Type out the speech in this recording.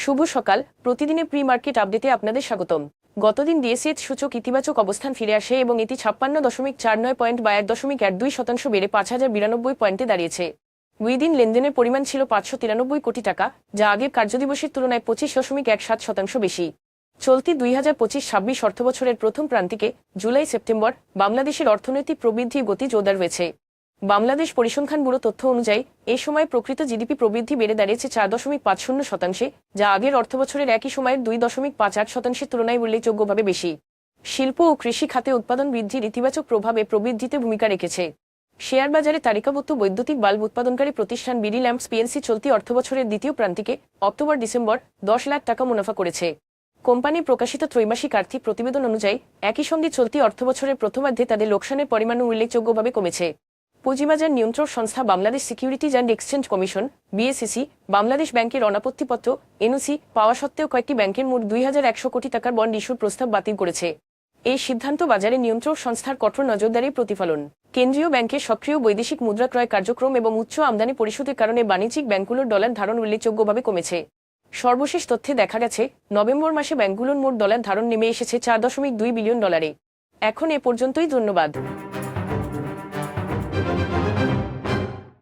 শুভ সকাল। প্রতিদিনের pre market আপডেটে আপনাদের স্বাগতম। গতদিন ডিএসইএক্স সূচক ইতিবাচক অবস্থান ফিরে আসে এবং এটি 56.49 পয়েন্ট বা 1.12% বেড়ে 5092 পয়েন্টে দাঁড়িয়েছে। দুই দিন লেনদেনের পরিমাণ ছিল 593 কোটি টাকা, যা আগের কার্যদিবসের তুলনায় 25.17% বেশি। চলতি 2025-26 অর্থবছরের প্রথম প্রান্তিকে জুলাই সেপ্টেম্বর বাংলাদেশের অর্থনৈতিক প্রবৃদ্ধির গতি জোরদার হয়েছে। বাংলাদেশ পরিসংখ্যান ব্যুরো তথ্য অনুযায়ী এ সময় প্রকৃত জিডিপি প্রবৃদ্ধি বেড়ে দাঁড়িয়েছে 4.50%, যা আগের অর্থবছরের একই সময়ের 2.58%-এর তুলনায় উল্লেখযোগ্যভাবে বেশি। শিল্প ও কৃষি খাতে উৎপাদন বৃদ্ধির ইতিবাচক প্রভাবে প্রবৃদ্ধিতে ভূমিকা রেখেছে। শেয়ার বাজারে তালিকাভুক্ত বৈদ্যুতিক বাল্ব উৎপাদনকারী প্রতিষ্ঠান বিডি ল্যাম্পস পিএলসি চলতি অর্থবছরের দ্বিতীয় প্রান্তিকে অক্টোবর-ডিসেম্বর 10 লাখ টাকা মুনাফা করেছে। কোম্পানি প্রকাশিত ত্রৈমাসিক আর্থিক প্রতিবেদন অনুযায়ী একই সঙ্গে চলতি অর্থবছরের প্রথমার্ধে তাদের লোকসানের পরিমাণও উল্লেখযোগ্যভাবে কমেছে। পুঁজিবাজার নিয়ন্ত্রক সংস্থা Bangladesh securities and exchange commission BSEC Bangladesh ব্যাংকের অনাপত্তিপত্র এনওসি পাওয়া সত্ত্বেও কয়েকটি ব্যাংকের মোট 2100 কোটি টাকার বন্ড ইস্যুর প্রস্তাব বাতিল করেছে। এই সিদ্ধান্ত বাজারে নিয়ন্ত্রক সংস্থার কঠোর নজরদারির প্রতিফলন। কেন্দ্রীয় ব্যাংকের সক্রিয় বৈদেশিক মুদ্রা ক্রয় কার্যক্রম এবং উচ্চ আমদানি পরিশোধের কারণে বাণিজ্যিক ব্যাংকগুলোর ডলার ধারণ উল্লেখযোগ্যভাবে কমেছে। সর্বশেষ তথ্যে দেখা গেছে নভেম্বর মাসে ব্যাংকগুলোর মোট ডলার ধারণ নেমে এসেছে $4.2 বিলিয়ন। এখন এ পর্যন্তই, ধন্যবাদ।